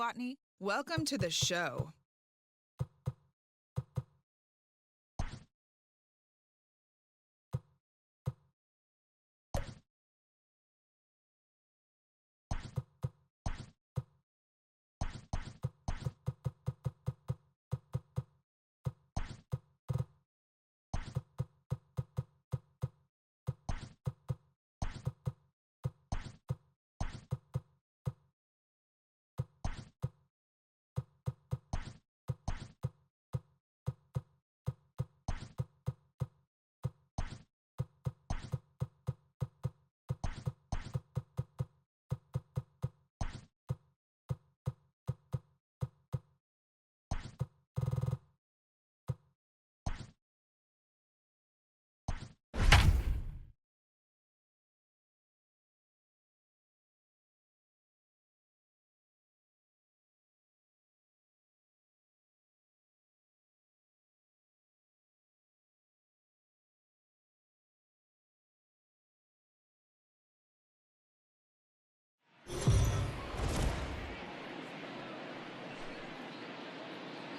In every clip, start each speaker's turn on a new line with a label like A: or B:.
A: Botany. Welcome to the show.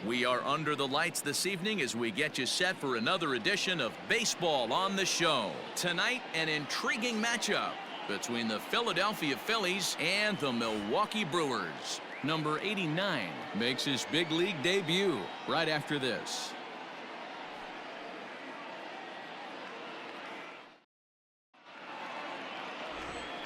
B: We are under the lights this evening as we get you set for another edition of Baseball on the Show. Tonight, an intriguing matchup between the Philadelphia Phillies and the Milwaukee Brewers. Number 89 makes his big league debut right after this.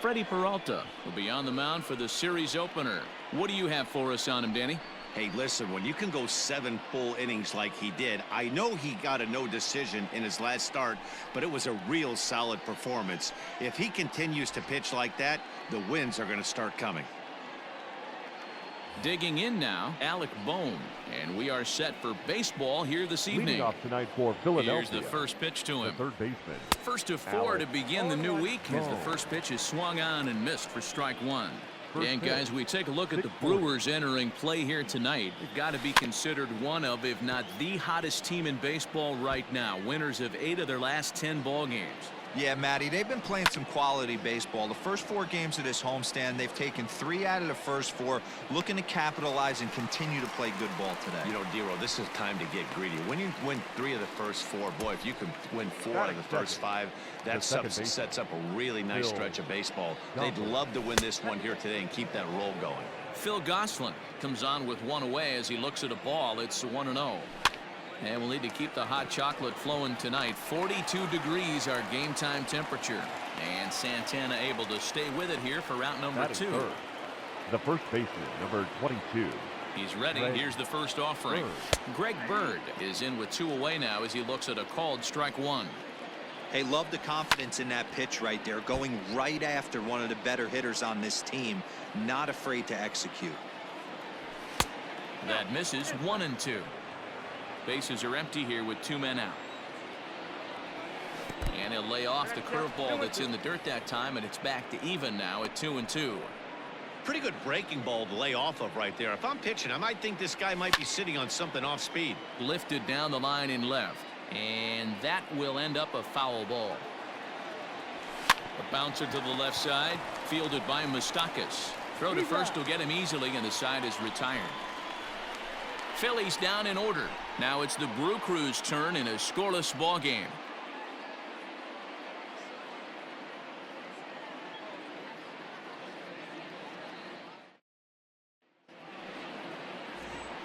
B: Freddie Peralta will be on the mound for the series opener. What do you have for us on him, Danny?
C: Hey, listen, when you can go 7 full innings like he did, I know he got a no decision in his last start, but it was a real solid performance. If he continues to pitch like that, the wins are going to start coming.
B: Digging in now, Alec Bohm, and we are set for baseball here this evening.
D: Leading off tonight for Philadelphia.
B: Here's the first pitch to him.
D: The third baseman.
B: First of 4 to begin the new week as the first pitch is swung on and missed for strike 1. And guys, we take a look at the Brewers entering play here tonight. They've got to be considered one of, if not the hottest team in baseball right now. Winners of 8 of their last 10 ball games.
E: Yeah, Matty, they've been playing some quality baseball. The first 4 games of this homestand, they've taken 3 out of the first 4, looking to capitalize and continue to play good ball today.
C: You know, Dero, this is time to get greedy. When you win 3 of the first 4, boy, if you can win 4 out of the first 5, that sets up a really nice stretch of baseball. They'd love to win this one here today and keep that roll going.
B: Phil Gosselin comes on with 1 away as he looks at a ball. It's 1-0. And we'll need to keep the hot chocolate flowing tonight. 42 degrees our game time temperature. And Santana able to stay with it here for route number 2.
D: The first baseman, number 22.
B: He's ready. Here's the first offering. Greg Bird is in with 2 away now as he looks at a called strike 1.
E: Hey, love the confidence in that pitch right there, going right after one of the better hitters on this team, not afraid to execute.
B: That misses. 1-2. Bases are empty here with 2 men out. And he'll lay off the curveball that's in the dirt that time, and it's back to even now at 2-2.
C: Pretty good breaking ball to lay off of right there. If I'm pitching, I might think this guy might be sitting on something off speed.
B: Lifted down the line in left, and that will end up a foul ball. A bouncer to the left side, fielded by Moustakas. Throw to first will get him easily, and the side is retired. Phillies down in order. Now it's the Brew Crew's turn in a scoreless ball game.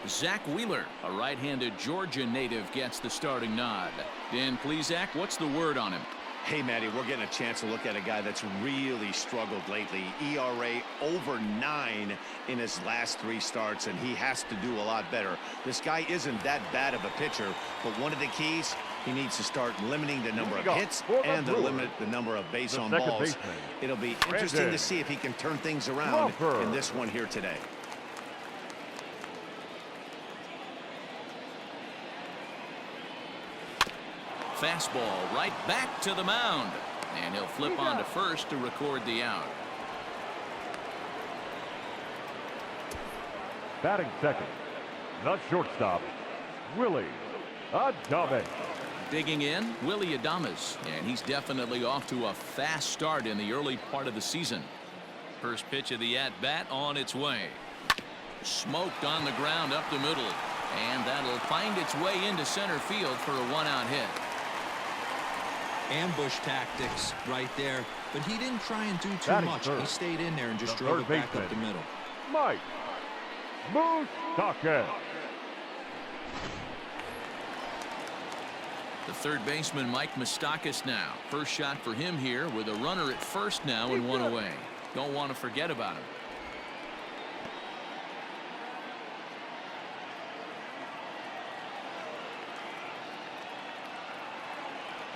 B: Zach Wheeler, a right-handed Georgia native, gets the starting nod. Dan Plesac, what's the word on him?
C: Hey, Matty, we're getting a chance to look at a guy that's really struggled lately. ERA over 9 in his last 3 starts, and he has to do a lot better. This guy isn't that bad of a pitcher, but one of the keys, he needs to start limiting the number of hits and to limit the number of base on balls. It'll be interesting to see if he can turn things around in this one here today.
B: Fastball right back to the mound, and he'll flip on to first to record the out.
D: Batting second, the shortstop, Willie Adames.
B: Digging in, Willie Adames, and he's definitely off to a fast start in the early part of the season. First pitch of the at-bat on its way. Smoked on the ground up the middle. And that'll find its way into center field for a one-out hit.
E: Ambush tactics right there, but he didn't try and do too
D: Batting
E: much.
D: third.
E: He stayed in there and just
D: The
E: drove
D: third
E: it back up
D: baseman.
E: the middle.
D: Mike Moustakas.
B: The third baseman, Mike Moustakas, now. First shot for him here with a runner at first now and one away. Don't want to forget about him.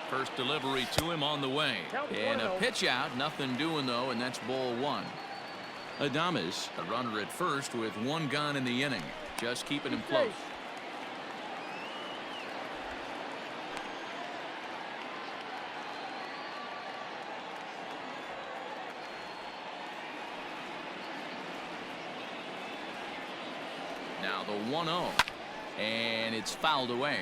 B: First delivery to him on the way. And a pitch out. Nothing doing, though, and that's ball one. Adames, a runner at first with one gone in the inning. Just keeping him close. Now the 1-0. And it's fouled away.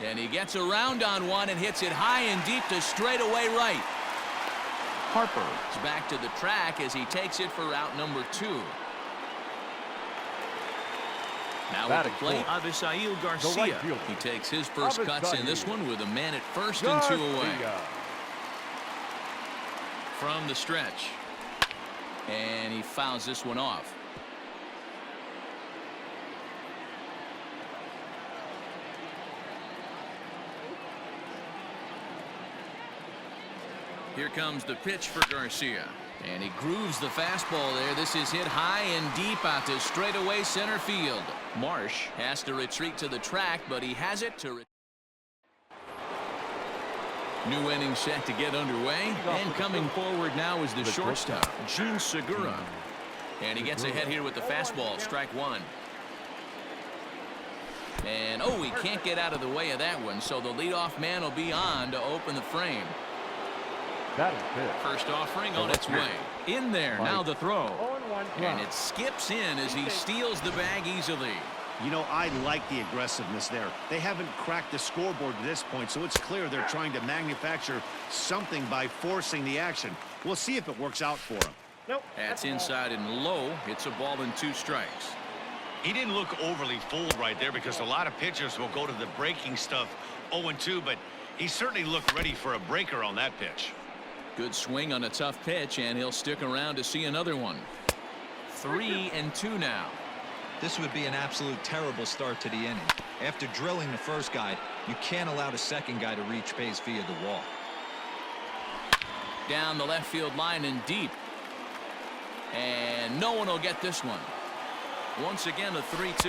B: And he gets around on one and hits it high and deep to straightaway right. Harper is back to the track as he takes it for out number 2. Now at the plate, Avisail Garcia. He takes his first cuts in this one with a man at first and 2 away. From the stretch. And he fouls this one off. Here comes the pitch for Garcia. And he grooves the fastball there. This is hit high and deep out to straightaway center field. Marsh has to retreat to the track, but he has it to. New inning set to get underway. And coming forward now is the shortstop, Gene Segura. And he gets ahead here with the fastball. Strike one. And, oh, he can't get out of the way of that one. So the leadoff man will be on to open the frame. First offering on its way. In there. Now the throw. And it skips in as he steals the bag easily.
C: You know, I like the aggressiveness there. They haven't cracked the scoreboard to this point, so it's clear they're trying to manufacture something by forcing the action. We'll see if it works out for them.
B: That's inside and low. It's a ball and 2 strikes.
F: He didn't look overly fooled right there because a lot of pitchers will go to the breaking stuff 0-2, but he certainly looked ready for a breaker on that pitch.
B: Good swing on a tough pitch, and he'll stick around to see another one. 3-2 now.
E: This would be an absolute terrible start to the inning. After drilling the first guy, you can't allow the second guy to reach base via the wall.
B: Down the left field line and deep. And no one will get this one. Once again, a 3-2.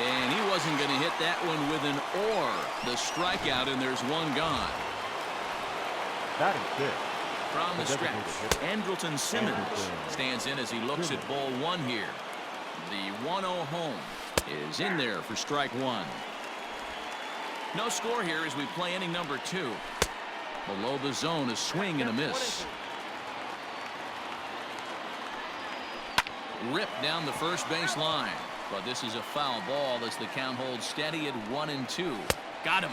B: And he wasn't going to hit that one with an or. The strikeout, and there's one gone.
D: That is it.
B: From the stretch, Andrelton Simmons stands in as he looks at ball one here. The 1-0 home is in there for strike one. No score here as we play inning number 2. Below the zone, a swing and a miss. Ripped down the first base line. But this is a foul ball as the count holds steady at 1-2. Got him.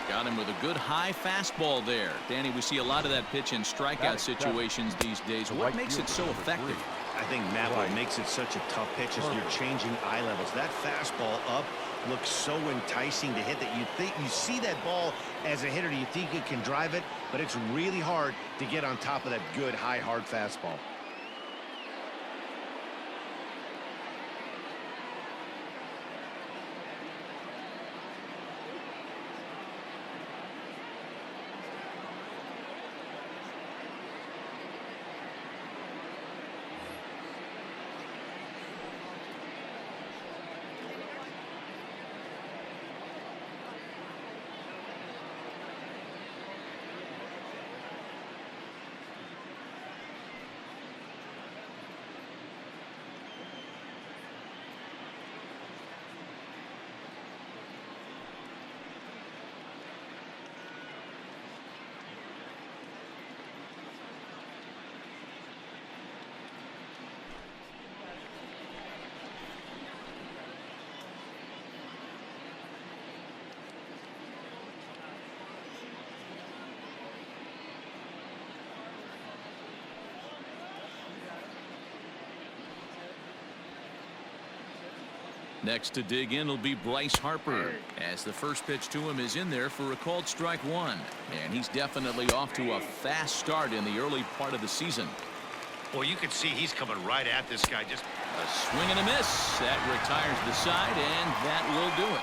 B: Got him with a good high fastball there. Danny, we see a lot of that pitch in strikeout situations these days. What makes it so effective?
C: I think, Matt, what makes it such a tough pitch is you're changing eye levels. That fastball up looks so enticing to hit that you see that ball as a hitter, you think you can drive it, but it's really hard to get on top of that good high hard fastball.
B: Next to dig in will be Bryce Harper, as the first pitch to him is in there for a called strike one. And he's definitely off to a fast start in the early part of the season.
F: Well, you can see he's coming right at this guy. Just
B: a swing and a miss. That retires the side, and that will do it.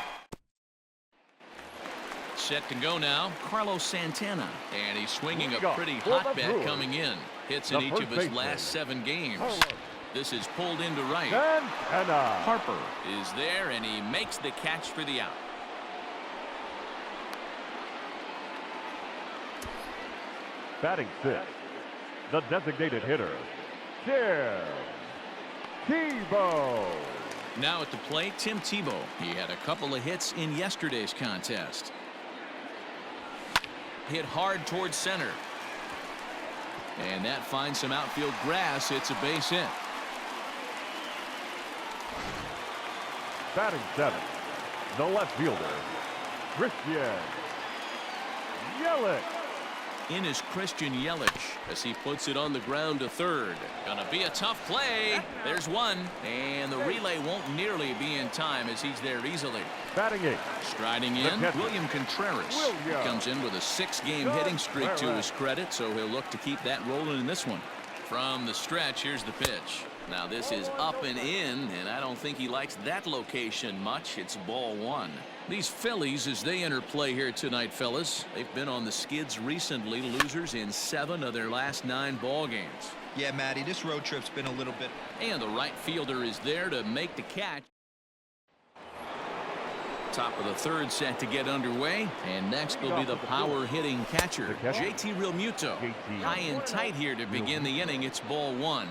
B: Set to go now, Carlos Santana. And he's swinging a pretty hot bat coming in. Hits in each of his last 7 games. This is pulled into right. Harper is there, and he makes the catch for the out.
D: Batting 6, the designated hitter, Tim Tebow.
B: Now at the plate, Tim Tebow. He had a couple of hits in yesterday's contest. Hit hard towards center. And that finds some outfield grass. It's a base hit.
D: Batting 7, the left fielder, Christian Yelich.
B: In is Christian Yelich as he puts it on the ground to third. Gonna be a tough play. There's one, and the relay won't nearly be in time as he's there easily.
D: Batting 8,
B: striding in, William Contreras. He comes in with a 6-game hitting streak to his credit, so he'll look to keep that rolling in this one. From the stretch, here's the pitch. Now this is up and in, and I don't think he likes that location much. It's ball 1. These Phillies, as they enter play here tonight, fellas, they've been on the skids recently, losers in 7 of their last 9 ball games.
E: Yeah, Matty, this road trip's been a little bit.
B: And the right fielder is there to make the catch. Top of the third set to get underway, and next will be the power hitting catcher, JT Realmuto. High and tight here to begin the inning. It's ball 1.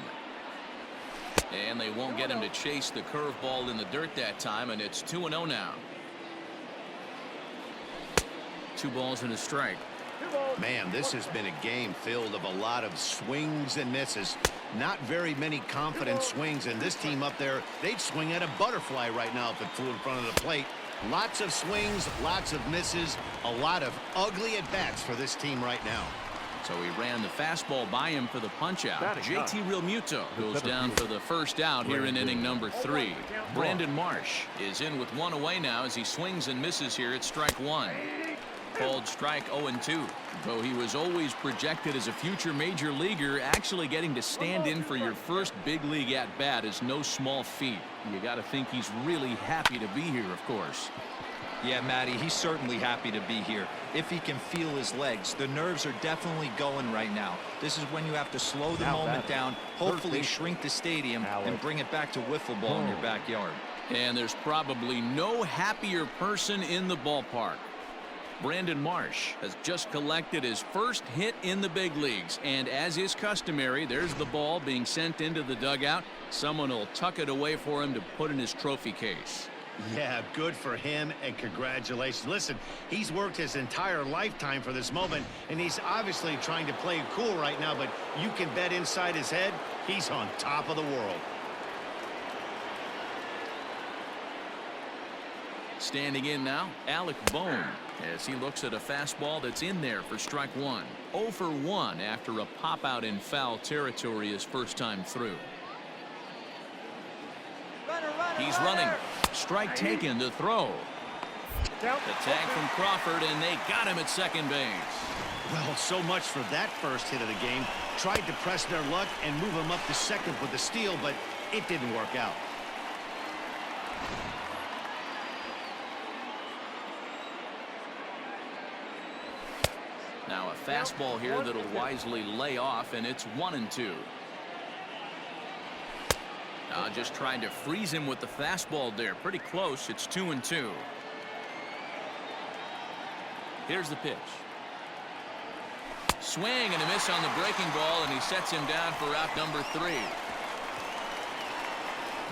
B: And they won't get him to chase the curveball in the dirt that time, and it's 2-0 now. 2 balls and a strike.
C: Man, this has been a game filled of a lot of swings and misses. Not very many confident swings, and this team up there, they'd swing at a butterfly right now if it flew in front of the plate. Lots of swings, lots of misses, a lot of ugly at-bats for this team right now.
B: So he ran the fastball by him for the punch-out. JT Realmuto goes down for the first out here in inning number 3. Brandon Marsh is in with 1 away now as he swings and misses here at strike 1. Called strike 0-2. Though he was always projected as a future major leaguer, actually getting to stand in for your first big league at-bat is no small feat. You got to think he's really happy to be here, of course.
E: Yeah, Matty, he's certainly happy to be here. If he can feel his legs, the nerves are definitely going right now. This is when you have to slow the moment down, hopefully shrink the stadium, and bring it back to wiffle ball in your backyard.
B: And there's probably no happier person in the ballpark. Brandon Marsh has just collected his first hit in the big leagues, and as is customary, there's the ball being sent into the dugout. Someone will tuck it away for him to put in his trophy case.
C: Yeah, good for him, and congratulations. Listen, he's worked his entire lifetime for this moment, and he's obviously trying to play it cool right now, but you can bet inside his head, he's on top of the world.
B: Standing in now, Alec Bohm, as he looks at a fastball that's in there for strike 1. 0 for 1 after a pop-out in foul territory his first time through. He's running. Strike taken to throw. The tag from Crawford, and they got him at second base.
C: Well, so much for that first hit of the game. Tried to press their luck and move him up to second with the steal, but it didn't work out.
B: Now a fastball here that'll wisely lay off, and it's 1-2. Just trying to freeze him with the fastball there. Pretty close. It's 2-2. Here's the pitch. Swing and a miss on the breaking ball, and he sets him down for out number 3.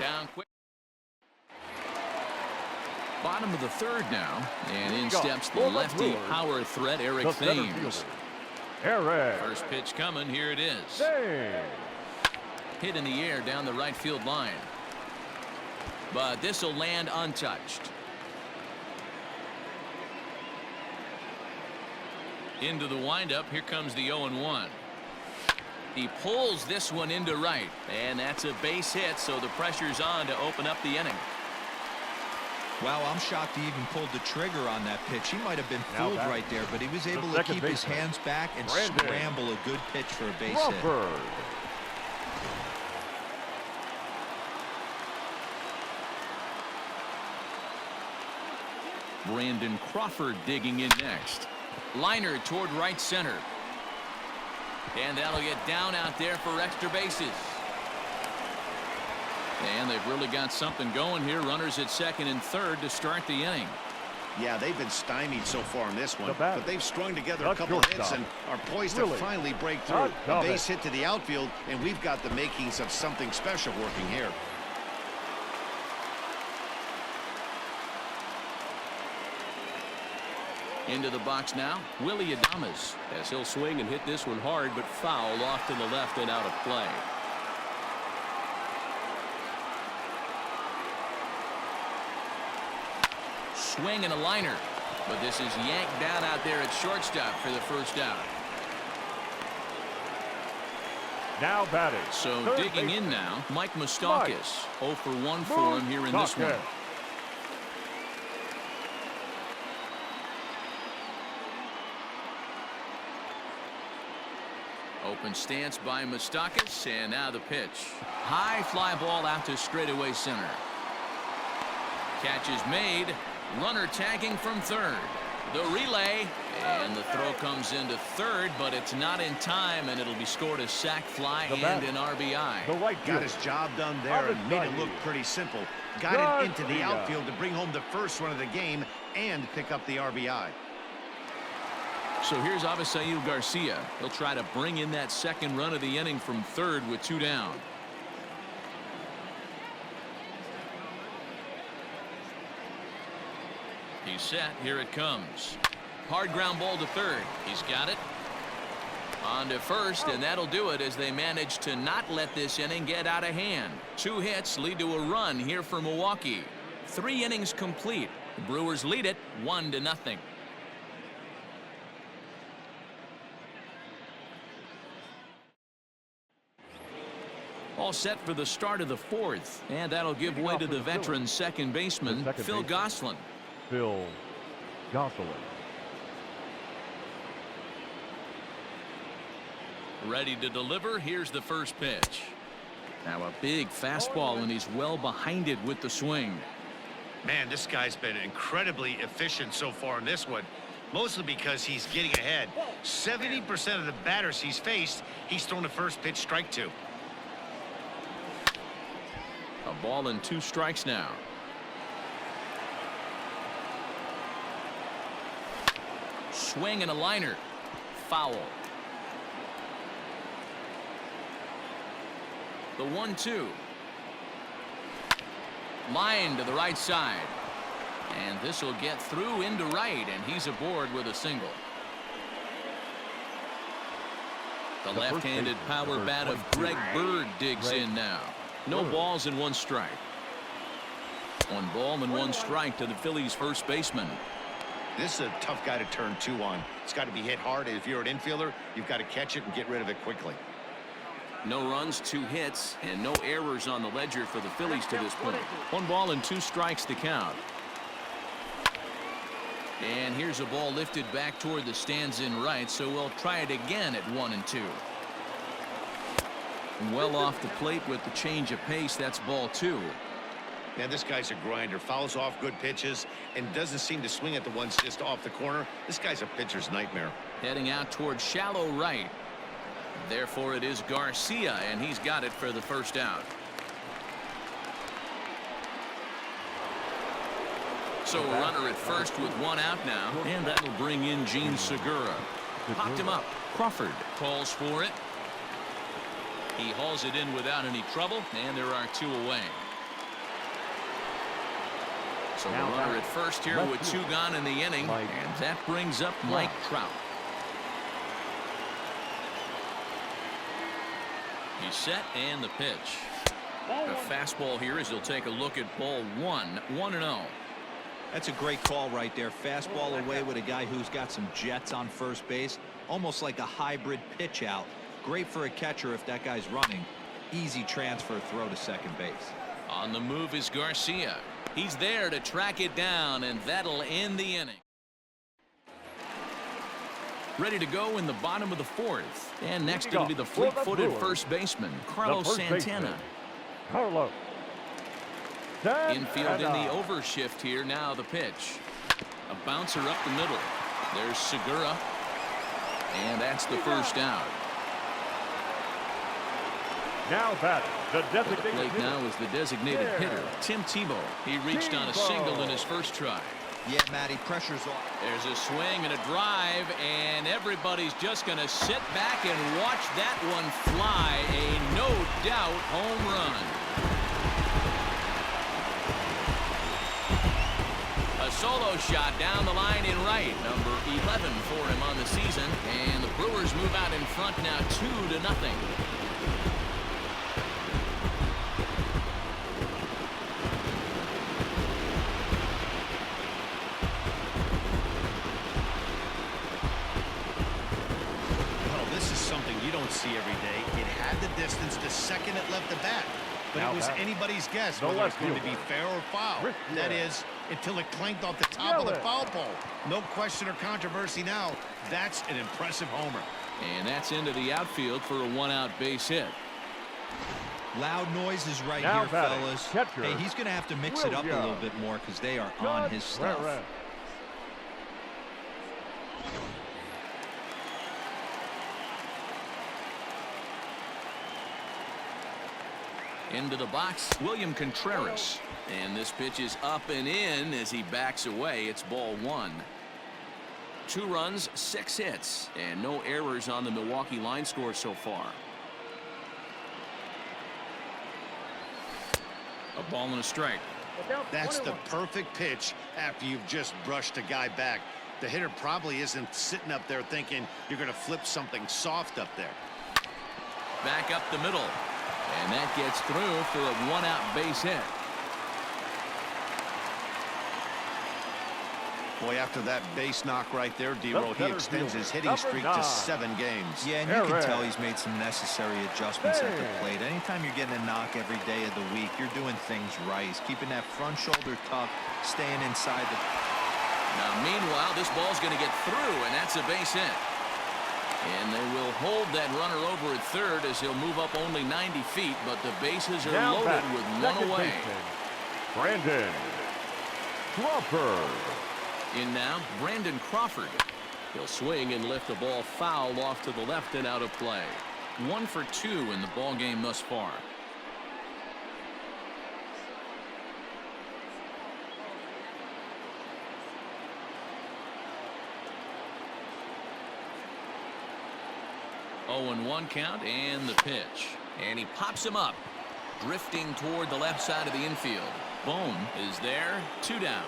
B: Down quick. Bottom of the third now, and in steps the lefty power threat, Eric Thames. First pitch coming. Here it is. Hit in the air down the right field line. But this will land untouched. Into the windup. Here comes the 0-1. He pulls this one into right, and that's a base hit, so the pressure's on to open up the inning.
E: Well, I'm shocked he even pulled the trigger on that pitch. He might have been fooled right there, but he was able to keep his hands back and scramble a good pitch for a base hit.
B: Brandon Crawford digging in next. Liner toward right center. And that'll get down out there for extra bases. And they've really got something going here. Runners at second and third to start the inning.
C: Yeah, they've been stymied so far in this one, but they've strung together a couple of hits and are poised to finally break through. A base hit to the outfield, and we've got the makings of something special working here.
B: Into the box now, Willie Adames, as he'll swing and hit this one hard, but foul off to the left and out of play. Swing and a liner, but this is yanked down out there at shortstop for the first out.
D: Now batting.
B: So digging in now, Mike Moustakas. 0 for 1 for him here in this one. Open stance by Moustakas, and now the pitch. High fly ball out to straightaway center. Catch is made. Runner tagging from third. The relay, and the throw comes into third, but it's not in time, and it'll be scored a sac fly and an RBI.
C: Got his job done there and made it look pretty simple. Got it into the outfield to bring home the first run of the game and pick up the RBI.
B: So here's Avisail Garcia. He'll try to bring in that second run of the inning from third with 2 down. He's set. Here it comes. Hard ground ball to third. He's got it. On to first, and that'll do it as they manage to not let this inning get out of hand. 2 hits lead to a run here for Milwaukee. 3 innings complete. The Brewers lead it 1-0. All set for the start of the 4th, and that'll give way to the veteran second baseman, Phil Gosselin.
D: Phil Gosselin.
B: Ready to deliver. Here's the first pitch. Now a big fastball, and he's well behind it with the swing.
F: Man, this guy's been incredibly efficient so far in this one, mostly because he's getting ahead. 70% of the batters he's faced, he's thrown the first pitch strike to.
B: A ball and 2 strikes now. Swing and a liner. Foul. The 1-2. Line to the right side. And this will get through into right, and he's aboard with a single. The left-handed power bat of Greg Bird digs in now. No balls and 1 strike. 1 ball and 1 strike to the Phillies' first baseman.
C: This is a tough guy to turn 2 on. It's got to be hit hard. If you're an infielder, you've got to catch it and get rid of it quickly.
B: No runs, 2 hits, and no errors on the ledger for the Phillies to this point. 1 ball and 2 strikes to count. And here's a ball lifted back toward the stands in right, so we'll try it again at 1-2. Well off the plate with the change of pace. That's ball 2.
C: Man, this guy's a grinder. Fouls off good pitches and doesn't seem to swing at the ones just off the corner. This guy's a pitcher's nightmare.
B: Heading out toward shallow right. Therefore, it is Garcia, and he's got it for the first out. So a runner at first with 1 out now, and that'll bring in Gene Segura. Popped him up. Crawford calls for it. He hauls it in without any trouble, and there are 2 away. So the runner at first here with 2 gone in the inning, and that brings up Mike Trout. He's set, and the pitch. A fastball here as he'll take a look at ball 1, 1-0.
E: That's a great call right there. Fastball away with a guy who's got some jets on first base, almost like a hybrid pitch out. Great for a catcher if that guy's running. Easy transfer throw to second base.
B: On the move is Garcia. He's there to track it down, and that'll end the inning. Ready to go in the bottom of the fourth. And next it'll be the fleet-footed first baseman, Carlos Santana.
D: Carlos.
B: Infield in the overshift here. Now the pitch. A bouncer up the middle. There's Segura. And that's the first out.
D: Now batting, the designated
B: plate
D: hitter.
B: now is the designated hitter, Tim Tebow. He reached on a single in his first try.
E: Yeah, Matty, pressure's off.
B: There's a swing and a drive, and everybody's just going to sit back and watch that one fly. A no-doubt home run. A solo shot down the line in right, number 11 for him on the season, and the Brewers move out in front now 2-0.
F: See every day. It had the distance the second it left the bat, but
D: now
F: it was anybody's guess whether it's going to be fair or foul. That is, until it clanked off the top of the foul pole. No question or controversy now. That's an impressive homer.
B: And that's into the outfield for a one-out base hit.
E: Loud noises right
D: now
E: here,
D: batting,
E: fellas.
D: catcher,
E: Hey, he's going to have to mix it up a little bit more because they are on his stuff.
B: Into the box, William Contreras. And this pitch is up and in as he backs away. It's ball one. 2 runs, 6 hits, and no errors on the Milwaukee line score so far. A ball and a strike.
F: That's the perfect pitch after you've just brushed a guy back. The hitter probably isn't sitting up there thinking you're going to flip something soft up there.
B: Back up the middle. And that gets through for a one-out base hit.
C: Boy, after that base knock right there, D-Roll, he extends his hitting streak to 7 games.
E: Yeah, and you can tell he's made some necessary adjustments at the plate. Anytime you're getting a knock every day of the week, you're doing things right. He's keeping that front shoulder tucked, staying inside the...
B: Now, meanwhile, this ball's going to get through, and that's a base hit. And they will hold that runner over at third as he'll move up only 90 feet, but the bases are
D: now
B: loaded with one away.
D: Brandon Crawford.
B: In now, Brandon Crawford. He'll swing and lift the ball foul off to the left and out of play. 1 for 2 in the ball game thus far. Oh, and 1 count, and the pitch. And he pops him up, drifting toward the left side of the infield. Bohm is there, 2 down.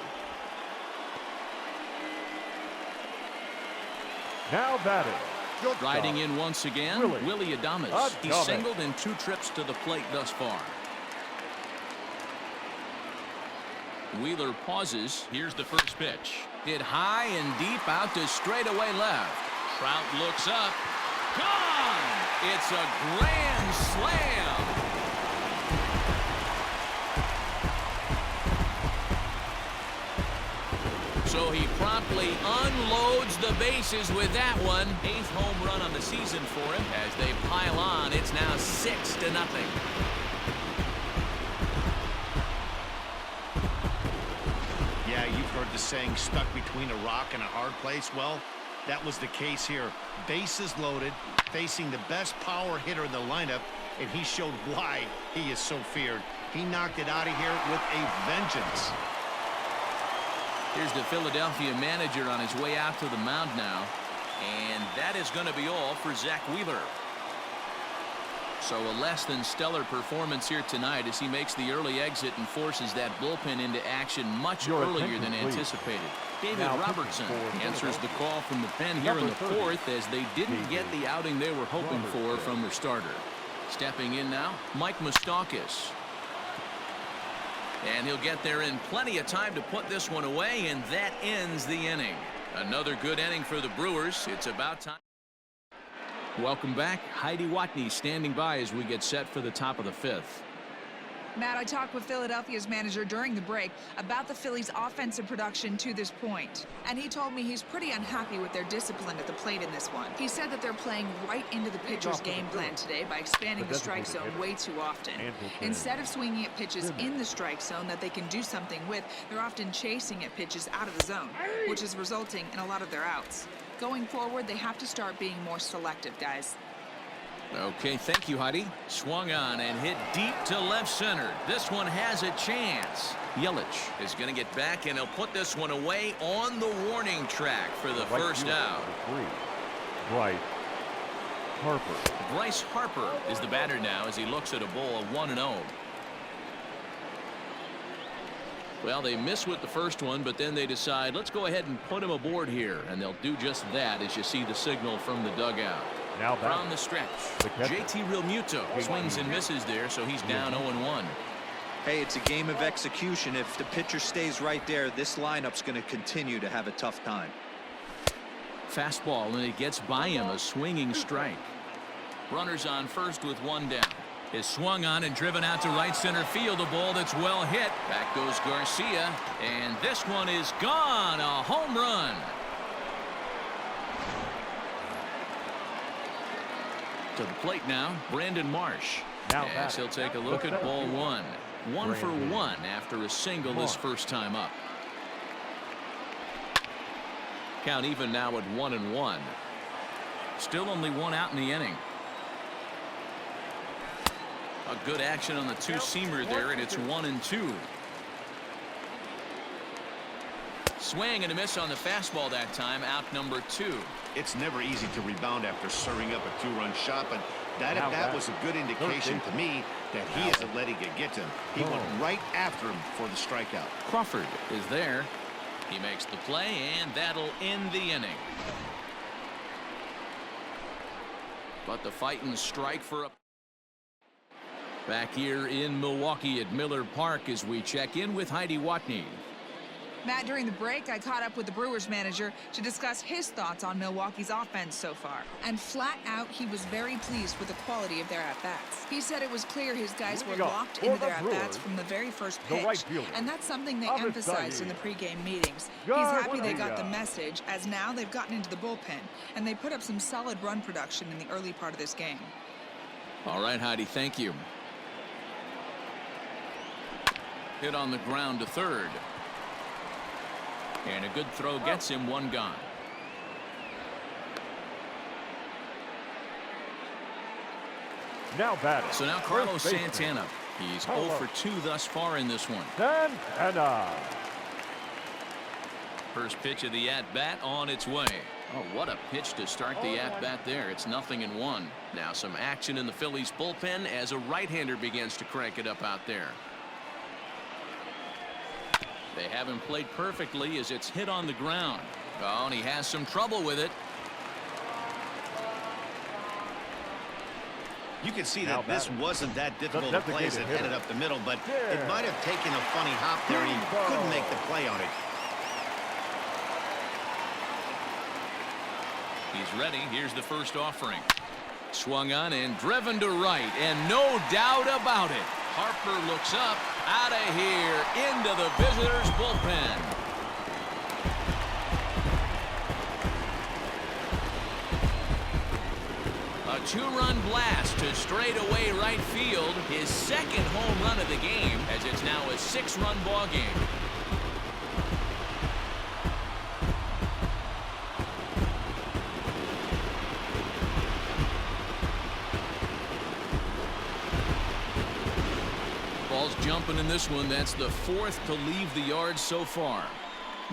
D: Now batting.
B: Riding in once again, Willie Adames. He's singled in 2 trips to the plate thus far. Wheeler pauses. Here's the first pitch. Hit high and deep out to straightaway left. Trout looks up. Gone! It's a grand slam. So he promptly unloads the bases with that one. 8th home run on the season for him. As they pile on, it's now 6-0.
F: Yeah, you've heard the saying, stuck between a rock and a hard place. Well, that was the case here. Bases loaded, facing the best power hitter in the lineup, and he showed why he is so feared. He knocked it out of here with a vengeance.
B: Here's the Philadelphia manager on his way out to the mound now. And that is going to be all for Zach Wheeler. So a less than stellar performance here tonight as he makes the early exit and forces that bullpen into action much earlier than anticipated. David Robertson answers the call from the pen here in the 4th as they didn't get the outing they were hoping for from their starter. Stepping in now, Mike Moustakas. And he'll get there in plenty of time to put this one away, and that ends the inning. Another good inning for the Brewers. It's about time. Welcome back. Heidi Watney standing by as we get set for the top of the 5th.
A: Matt, I talked with Philadelphia's manager during the break about the Phillies' offensive production to this point. And he told me he's pretty unhappy with their discipline at the plate in this one. He said that they're playing right into the pitcher's game plan today by expanding the strike zone way too often. Instead of swinging at pitches in the strike zone that they can do something with, they're often chasing at pitches out of the zone, which is resulting in a lot of their outs. Going forward, they have to start being more selective, guys.
B: Okay, thank you, Heidi. Swung on and hit deep to left center. This one has a chance. Yelich is going to get back, and he'll put this one away on the warning track for the first out. Bryce Harper is the batter now as he looks at a ball of 1-0. Well, they miss with the first one, but then they decide, let's go ahead and put him aboard here. And they'll do just that as you see the signal from the dugout.
D: Now
B: from the stretch, JT Realmuto swings and misses there, so he's down 0-1.
E: Hey, it's a game of execution. If the pitcher stays right there, this lineup's going to continue to have a tough time.
B: Fastball, and it gets by him, a swinging strike. Runners on first with one down. Is swung on and driven out to right center field. A ball that's well hit. Back goes Garcia, and this one is gone. A home run. To the plate now, Brandon Marsh. As he'll take a look at ball one. 1 for 1 after a single his first time up. Count even now at 1-1. Still only one out in the inning. A good action on the two-seamer there, and it's 1-2. Swing and a miss on the fastball that time, out number 2.
C: It's never easy to rebound after serving up a 2-run shot, but that at bat was a good indication to me that he isn't letting it get to him. He went right after him for the strikeout.
B: Crawford is there. He makes the play, and that'll end the inning. But the fighting strike for a... Back here in Milwaukee at Miller Park as we check in with Heidi Watney.
A: Matt, during the break, I caught up with the Brewers manager to discuss his thoughts on Milwaukee's offense so far. And flat out, he was very pleased with the quality of their at-bats. He said it was clear his guys were locked into their at-bats from the very first pitch. And that's something they emphasized in the pregame meetings. He's happy they got the message, as now they've gotten into the bullpen. And they put up some solid run production in the early part of this game.
B: All right, Heidi, thank you. Hit on the ground to third. And a good throw gets him one gone.
D: Now batting.
B: So now Carlos Santana. He's 0 for 2 thus far in this one.
D: Santana.
B: First pitch of the at-bat on its way. Oh, what a pitch to start the at-bat there. It's 0-1. Now some action in the Phillies bullpen as a right-hander begins to crank it up out there. They haven't played perfectly as it's hit on the ground. Oh, and he has some trouble with it.
C: You can see that this wasn't that difficult to play as it headed up the middle, but it might have taken a funny hop there, and he couldn't make the play on it.
B: He's ready. Here's the first offering. Swung on and driven to right, and no doubt about it. Harper looks up, out of here, into the visitors' bullpen. A 2-run blast to straightaway right field, his second home run of the game, as it's now a 6-run ball game. Jumping in this one. That's the 4th to leave the yard so far.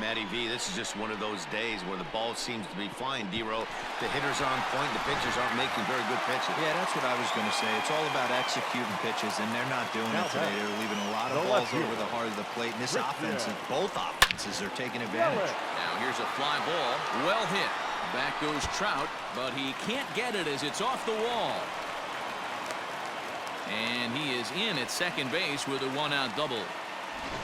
C: Matty V, this is just one of those days where the ball seems to be flying. D-Row, the hitters are on point, the pitchers aren't making very good pitches.
E: Yeah, that's what I was going to say. It's all about executing pitches, and they're not doing it today. They're leaving a lot of balls over the heart of the plate, and this offense, both offenses are taking advantage.
B: Now here's a fly ball, well hit. Back goes Trout, but he can't get it as it's off the wall. And he is in at second base with a 1-out double.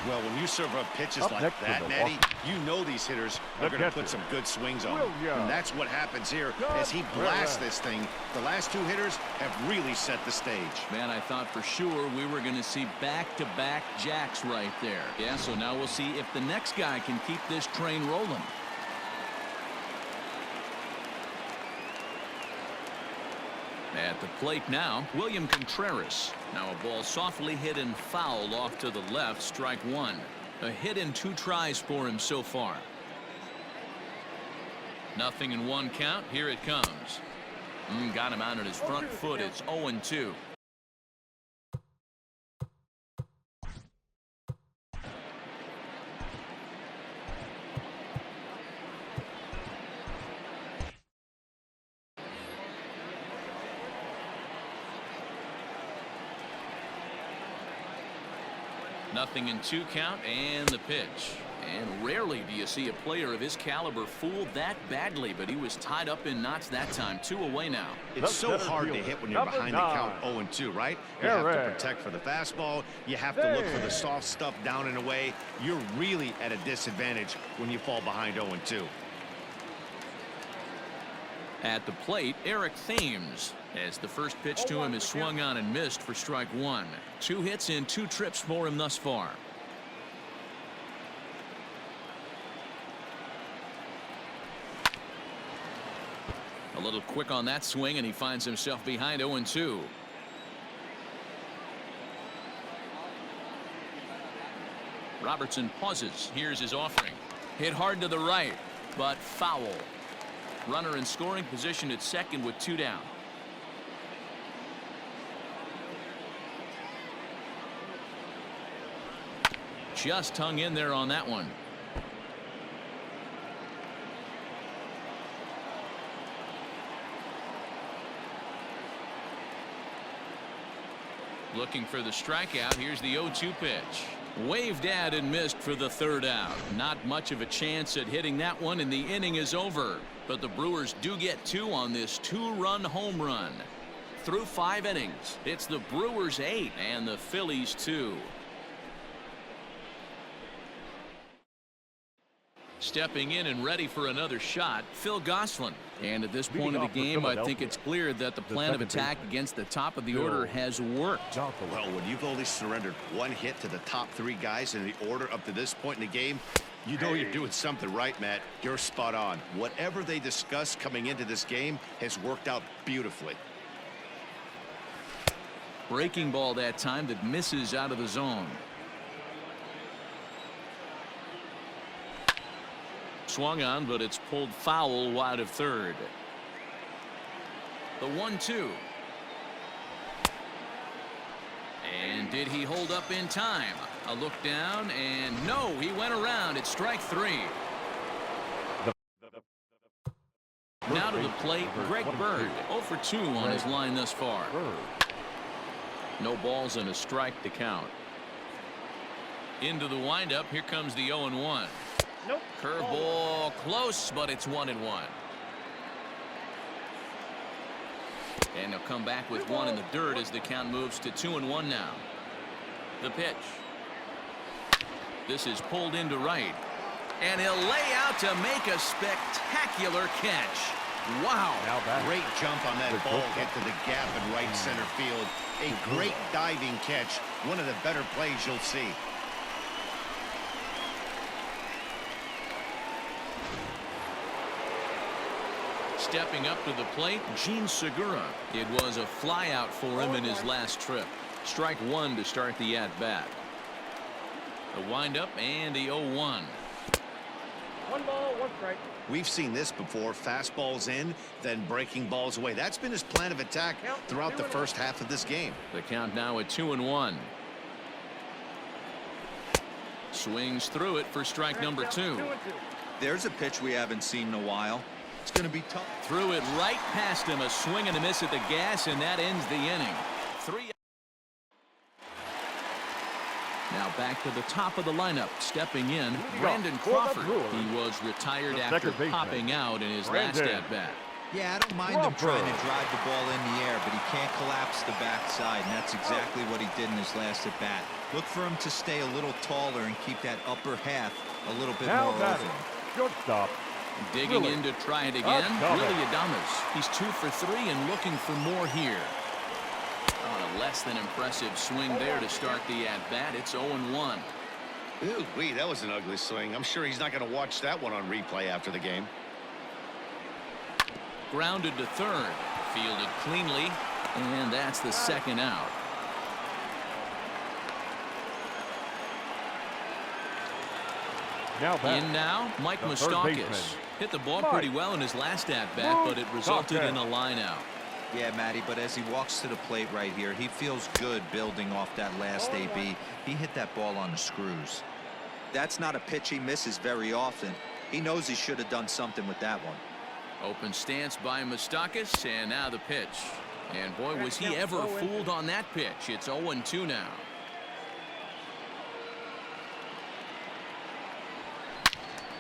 C: Well, when you serve up pitches
D: Up
C: like
D: next for
C: that,
D: Milwaukee.
C: Matty, you know these hitters are
D: The
C: going to
D: catcher,
C: put some good swings on them.
D: Williams.
C: And that's what happens here as he blasts this thing. The last two hitters have really set the stage.
B: Man, I thought for sure we were going to see back-to-back jacks right there. Yeah, so now we'll see if the next guy can keep this train rolling. At the plate now, William Contreras. Now a ball softly hit and foul off to the left, strike one. A hit in 2 tries for him so far. Nothing in 1 count. Here it comes. Got him out on his front foot. It's 0-2. Nothing in 2 count and the pitch. And rarely do you see a player of his caliber fooled that badly, but he was tied up in knots that time. 2 away now.
C: It's so hard to hit when you're behind the count 0-2, right? You have to protect for the fastball. You have to look for the soft stuff down and away. You're really at a disadvantage when you fall behind 0-2.
B: At the plate, Eric Thames, as the first pitch to him is swung on and missed for strike 1. 2 hits in 2 trips for him thus far. A little quick on that swing, and he finds himself behind 0-2. Robertson pauses. Here's his offering. Hit hard to the right, but foul. Runner in scoring position at second with 2 down. Just hung in there on that one. Looking for the strikeout. Here's the 0-2 pitch. Waved at and missed for the 3rd out. Not much of a chance at hitting that one, and the inning is over. But the Brewers do get 2 on this 2-run home run. Through 5 innings, it's the Brewers 8 and the Phillies 2. Stepping in and ready for another shot, Phil Gosselin. And at this point of the game, I think it's clear that the plan of attack against the top of the order has worked.
C: Well, when you've only surrendered 1 hit to the top 3 guys in the order up to this point in the game, you know you're doing something right, Matt. You're spot on. Whatever they discussed coming into this game has worked out beautifully.
B: Breaking ball that time that misses out of the zone. Swung on, but it's pulled foul wide of third. The 1-2. And did he hold up in time? A look down, and no, he went around. It's strike 3. Now to the plate, Greg Bird. 0 for 2 on his line thus far. No balls and a strike to count. Into the windup. Here comes the 0-1.
F: Nope.
B: Curveball close, but it's 1-1. And they'll come back with 1 in the dirt as the count moves to 2-1 now. The pitch. This is pulled into right. And he'll lay out to make a spectacular catch. Wow.
C: Great jump on that ball hit to the gap in right center field. A great diving catch. One of the better plays you'll see.
B: Stepping up to the plate, Gene Segura. It was a flyout for him in his last trip. Strike 1 to start the at-bat. The windup and the 0-1.
F: 1 ball, 1 strike.
C: We've seen this before. Fastballs in, then breaking balls away. That's been his plan of attack throughout the first half of this game.
B: The count now at 2-1. Swings through it for strike number 2.
E: There's a pitch we haven't seen in a while. It's going to be tough.
B: Threw it right past him. A swing and a miss at the gas, and that ends the inning. 3. Now back to the top of the lineup. Stepping in, Brandon Crawford. He was retired after popping out in his last at-bat.
E: Yeah, I don't mind him trying to drive the ball in the air, but he can't collapse the backside, and that's exactly what he did in his last at-bat. Look for him to stay a little taller and keep that upper half a little bit
D: Now
E: more
D: batting,
E: open.
D: shortstop.
B: Digging in to try it again. Willie Adames. He's 2 for 3 and looking for more here. Oh, a less than impressive swing there to start the at-bat. It's 0-1.
C: Ooh, wee, that was an ugly swing. I'm sure he's not going to watch that one on replay after the game.
B: Grounded to third. Fielded cleanly. And that's the second out.
D: Now batting,
B: In now, Mike
D: the third
B: Moustakas.
D: baseman.
B: Hit the ball pretty well in his last at-bat, but it resulted in a line-out.
E: Yeah, Matty, but as he walks to the plate right here, he feels good building off that last AB. He hit that ball on the screws.
G: That's not a pitch he misses very often. He knows he should have done something with that one.
B: Open stance by Moustakas, and now the pitch. And boy, was he ever fooled on that pitch. It's 0-2 now.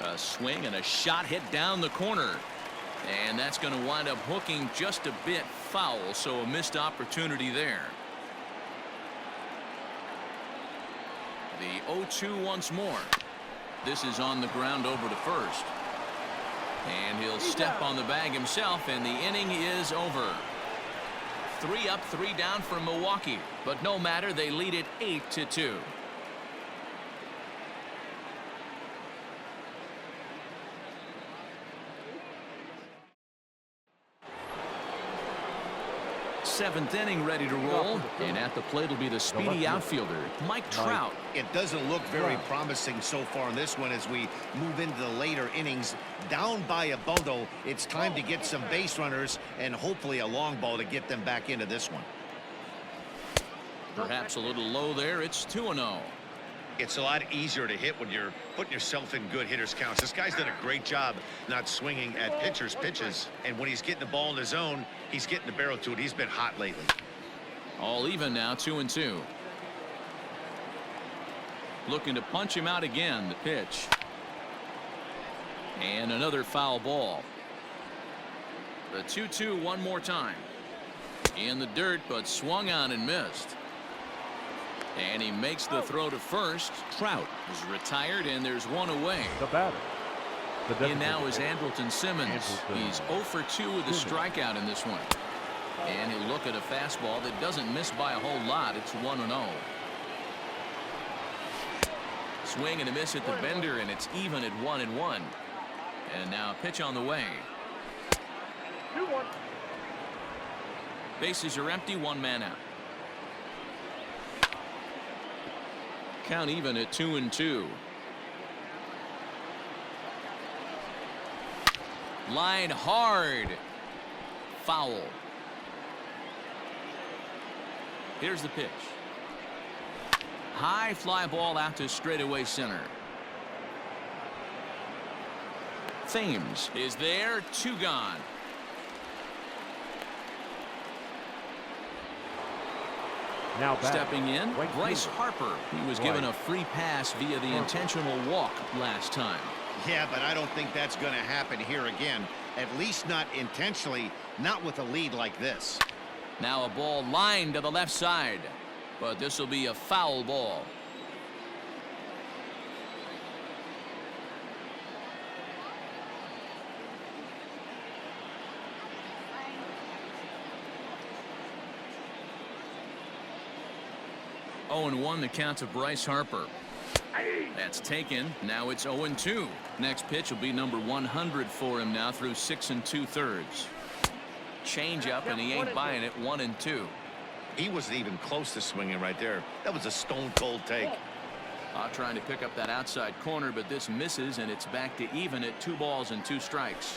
B: A swing and a shot hit down the corner. And that's going to wind up hooking just a bit foul, so a missed opportunity there. The 0-2 once more. This is on the ground over to first. And he'll step on the bag himself, and the inning is over. 3 up, 3 down for Milwaukee. But no matter, they lead it 8-2. Seventh inning ready to roll, and at the plate will be the speedy outfielder Mike Trout.
C: It doesn't look very promising so far in this one as we move into the later innings. Down by a bundle, it's time to get some base runners and hopefully a long ball to get them back into this one.
B: Perhaps a little low there. It's 2-0.
C: It's a lot easier to hit when you're putting yourself in good hitters counts. This guy's done a great job not swinging at pitchers' pitches, and when he's getting the ball in the zone, he's getting the barrel to it. He's been hot lately.
B: All even now, 2-2. Looking to punch him out again. The pitch. And another foul ball. The 2-2 one more time. In the dirt, but swung on and missed. And he makes the throw to first. Trout is retired, and there's one away.
D: The batter.
B: In now is Andrelton Simmons. He's 0 for 2 with a strikeout in this one. And he'll look at a fastball that doesn't miss by a whole lot. It's 1-0. Swing and a miss at the bender, and it's even at 1-1. And now a pitch on the way. Bases are empty, 1 man out. Count even at 2-2. Line hard. Foul. Here's the pitch. High fly ball out to straightaway center. Thames is there. 2 gone.
D: Now
B: Stepping in,
D: Right
B: Bryce
D: fielder.
B: Harper. He was given a free pass via the intentional walk last time.
C: Yeah, but I don't think that's going to happen here again. At least not intentionally, not with a lead like this.
B: Now a ball lined to the left side, but this will be a foul ball. Oh, and 1 the count to Bryce Harper. That's taken. Now it's 0-2. Next pitch will be number 100 for him now through 6 2/3. Change up, and he ain't buying it. 1-2.
C: He wasn't even close to swinging right there. That was a stone cold take.
B: Trying to pick up that outside corner, but this misses, and it's back to even at 2 balls and 2 strikes.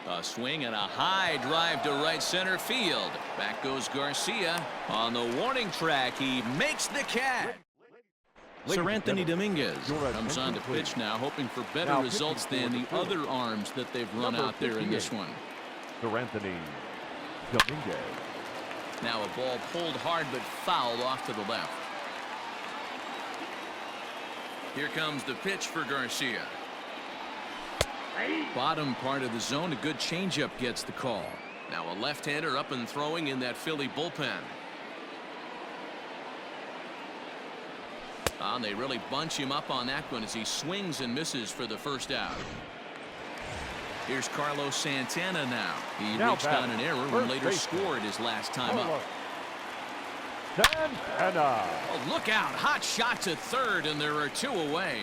B: A swing and a high drive to right center field. Back goes Garcia on the warning track. He makes the catch. Sir Anthony Dominguez comes on to pitch now, hoping for better results than the other arms that they've run out there in this one.
D: Sir Anthony Dominguez.
B: Now a ball pulled hard but fouled off to the left. Here comes the pitch for Garcia. Bottom part of the zone, a good changeup gets the call. Now a left-hander up and throwing in that Philly bullpen. And they really bunch him up on that one as he swings and misses for the first out. Here's Carlos Santana now. He reached on an error and later scored his last time up.
D: Santana.
B: Oh, look out. Hot shot to third, and there are 2 away.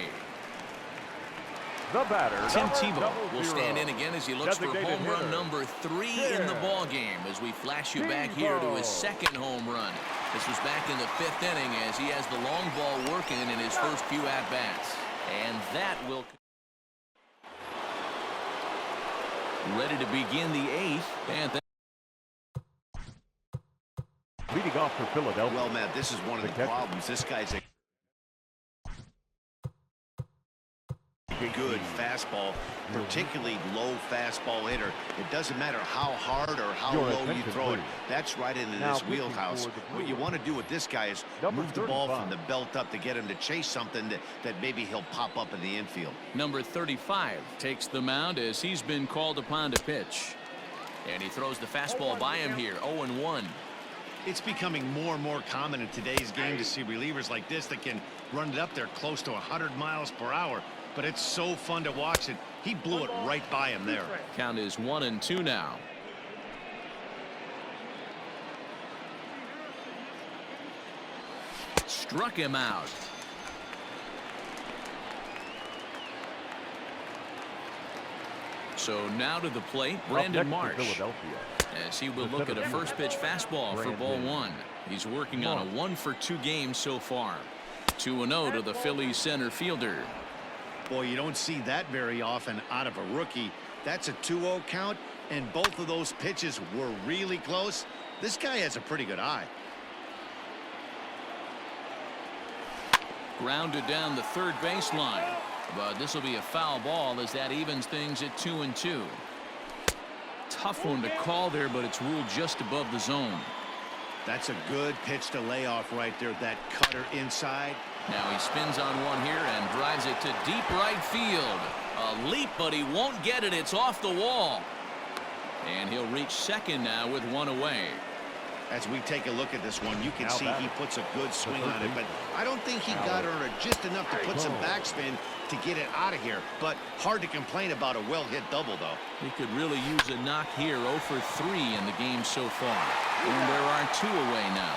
D: The batter,
B: Tim Tebow will stand in again as he looks for
D: Designated
B: home run
D: hitter.
B: number 3 in the ball game as we flash you back here to his second home run. This was back in the 5th inning as he has the long ball working in his first few at-bats. And that will... Ready to begin the 8th. And
D: leading off for Philadelphia.
C: Well, Matt, this is one of the problems. This guy's a good fastball, particularly low fastball hitter. It doesn't matter how hard or how low you throw it. That's right in his wheelhouse. What you want to do with this guy is move the ball from the belt up to get him to chase something that maybe he'll pop up in the infield.
B: number 35 takes the mound as he's been called upon to pitch. And he throws the fastball by him here, 0-1.
F: It's becoming more and more common in today's game to see relievers like this that can run it up there close to 100 miles per hour. But it's so fun to watch it. He blew it right by him there.
B: Count is 1-2 now. Struck him out. So now to the plate, Brandon Marsh, as he will look at a first pitch fastball for ball 1. He's working on a 1-for-2 game so far. 2-0 to the Phillies center fielder.
F: Boy, you don't see that very often out of a rookie. That's a 2-0 count, and both of those pitches were really close. This guy has a pretty good eye.
B: Grounded down the third baseline. But this will be a foul ball as that evens things at 2-2. Tough one to call there, but it's ruled just above the zone.
F: That's a good pitch to lay off right there. That cutter inside.
B: Now he spins on one here and drives it to deep right field. A leap, but he won't get it. It's off the wall. And he'll reach second now with 1 away.
F: As we take a look at this one, you can see he puts a good swing on it, but I don't think he got her just enough to put some backspin to get it out of here. But hard to complain about a well-hit double, though.
B: He could really use a knock here. 0 for 3 in the game so far. And there are 2 away now.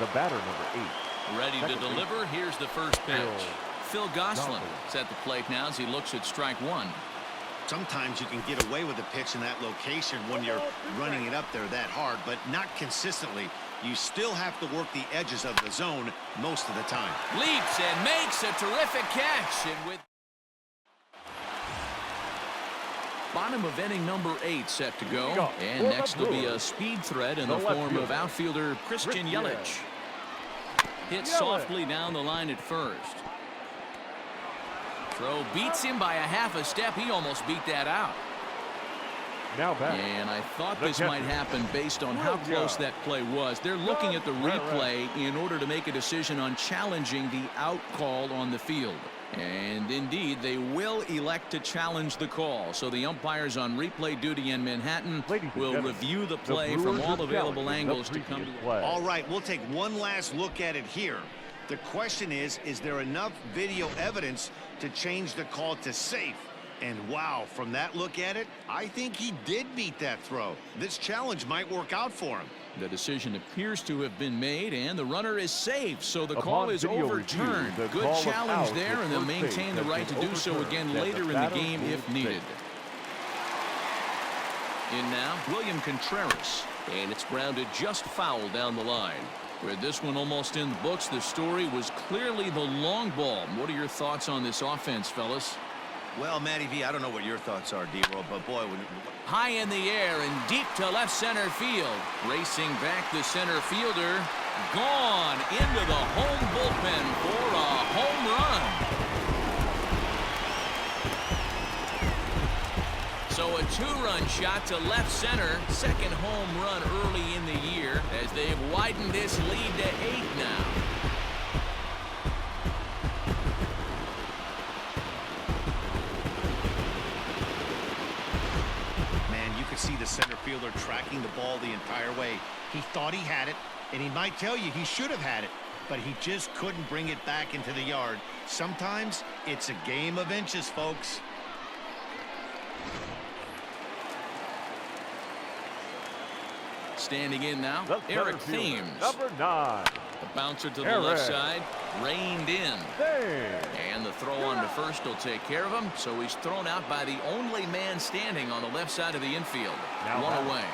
D: The batter, number 8.
B: Ready to deliver. Here's the first pitch. Phil Gosselin is at the plate now as he looks at strike 1.
F: Sometimes you can get away with a pitch in that location when you're running it up there that hard, but not consistently. You still have to work the edges of the zone most of the time.
B: Leaps and makes a terrific catch. And with bottom of inning number 8 set to go. And next will be a speed threat in the form of outfielder Christian Yelich. Hit softly down the line at first. Throw beats him by a half a step. He almost beat that out.
D: Now back.
B: And I thought this might happen based on how close that play was. They're looking at the replay in order to make a decision on challenging the out call on the field. And indeed, they will elect to challenge the call. So the umpires on replay duty in Manhattan will review the play from all available angles to come to
D: play.
F: All right, we'll take one last look at it here. The question is there enough video evidence to change the call to safe? And wow, from that look at it, I think he did beat that throw. This challenge might work out for him.
B: The decision appears to have been made, and the runner is safe, so the call is overturned. Good challenge there, and they'll maintain the right to do so again later in the game if needed. In now, William Contreras, and it's grounded just foul down the line. With this one almost in the books, the story was clearly the long ball. What are your thoughts on this offense, fellas?
C: Well, Matty V, I don't know what your thoughts are, D-Roll, but boy,
B: high in the air and deep to left center field. Racing back the center fielder. Gone into the home bullpen for a home run. So a 2-run shot to left center. Second home run early in the year as they've widened this lead to 8 now.
F: See the center fielder tracking the ball the entire way. He thought he had it, and he might tell you he should have had it, but he just couldn't bring it back into the yard. Sometimes it's a game of inches, folks.
B: Standing in now,
D: The
B: Eric
D: center fielder,
B: Thames.
D: number 9.
B: The bouncer to the
D: Eric
B: left side, reined in.
D: Thames.
B: And the throw on to first will take care of him, so he's thrown out by the only man standing on the left side of the infield.
D: Now
B: One
D: back.
B: away.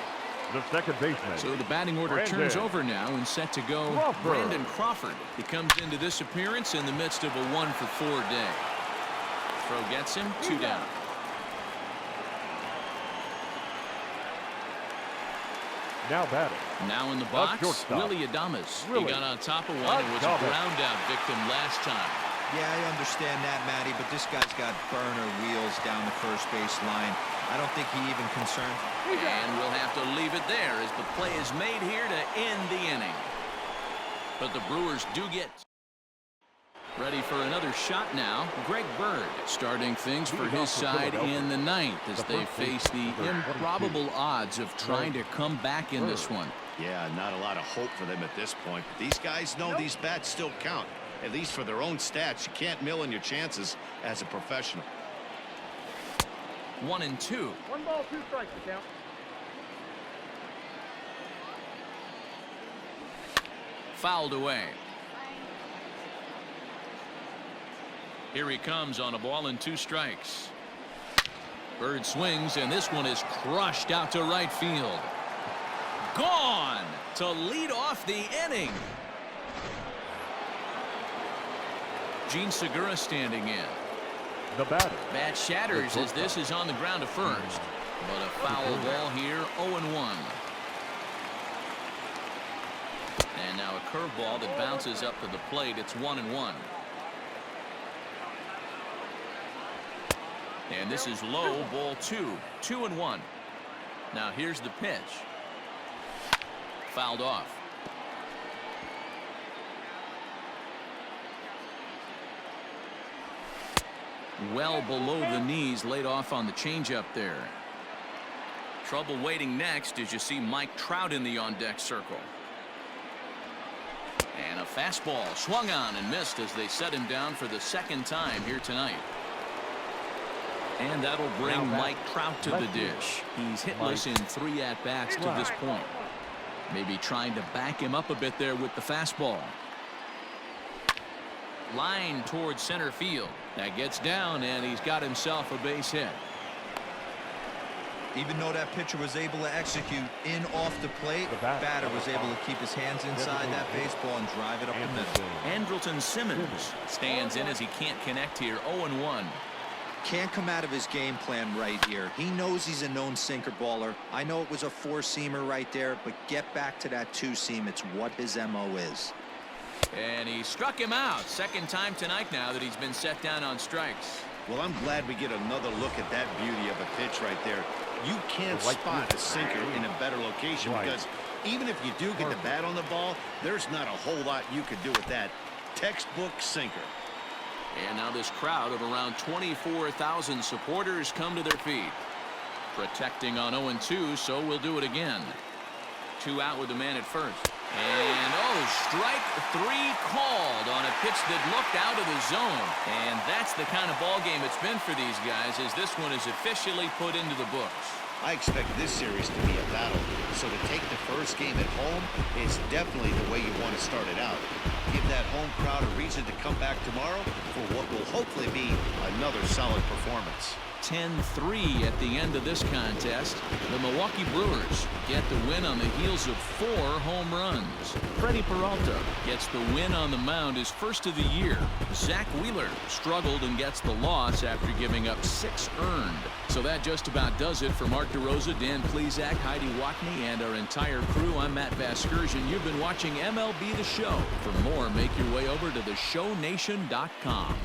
D: The second baseman.
B: So the batting order
D: Brandon
B: turns over now and set to go.
D: Crawford.
B: Brandon Crawford. He comes into this appearance in the midst of a 1-for-4 day. Throw gets him, 2 down.
D: Now batting.
B: Now in the box,
D: shortstop.
B: Willie Adames. He
D: Willie
B: got on top of one and was a
D: Adames.
B: ground out victim last time.
E: Yeah, I understand that, Matty, but this guy's got burner wheels down the first base line. I don't think he even concerned.
B: And we'll have to leave it there as the play is made here to end the inning. But the Brewers do get ready for another shot now. Greg Bird starting things for his side in the 9th as they face the improbable odds of trying to come back in this one.
C: Yeah, not a lot of hope for them at this point. But these guys know these bats still count, at least for their own stats. You can't mill in your chances as a professional.
B: 1-2.
D: 1 ball, 2 strikes to count.
B: Fouled away. Here he comes on a ball and 2 strikes. Bird swings, and this one is crushed out to right field. Gone to lead off the inning. Gene Segura standing in.
D: The batter.
B: Bat shatters as this is on the ground to first. But a foul ball here, 0-1. And now a curveball that bounces up to the plate. It's 1-1. And this is low, ball 2. 2-1. Now here's the pitch. Fouled off. Well below the knees, laid off on the changeup there. Trouble waiting next as you see Mike Trout in the on-deck circle. And a fastball swung on and missed as they set him down for the 2nd time here tonight. And that'll bring Mike Trout to the dish. He's hitless in 3 at-bats to this point. Maybe trying to back him up a bit there with the fastball. Line towards center field. That gets down, and he's got himself a base hit.
E: Even though that pitcher was able to execute in off the plate, the batter was able to keep his hands inside that baseball and drive it up the middle.
B: Andrelton Simmons stands in as he can't connect here. 0-1.
G: Can't come out of his game plan right here. He knows he's a known sinker baller. I know it was a 4-seamer right there, but get back to that 2-seam. It's what his MO is.
B: And he struck him out. 2nd time tonight now that he's been set down on strikes.
C: Well, I'm glad we get another look at that beauty of a pitch right there. You can't spot a sinker in a better location because even if you do get the bat on the ball, there's not a whole lot you could do with that. Textbook sinker.
B: And now this crowd of around 24,000 supporters come to their feet. Protecting on 0-2, so we'll do it again. 2 out with the man at first. And strike 3 called on a pitch that looked out of the zone. And that's the kind of ball game it's been for these guys as this one is officially put into the books.
C: I expect this series to be a battle. So to take the first game at home is definitely the way you want to start it out. Give that home crowd a reason to come back tomorrow for what will hopefully be another solid performance.
B: 10-3 at the end of this contest. The Milwaukee Brewers get the win on the heels of 4 home runs. Freddie Peralta gets the win on the mound, his first of the year. Zach Wheeler struggled and gets the loss after giving up 6 earned. So that just about does it for Mark DeRosa, Dan Plesac, Heidi Watney, and our entire crew. I'm Matt Vasgersian. You've been watching MLB The Show. For more, make your way over to theshownation.com.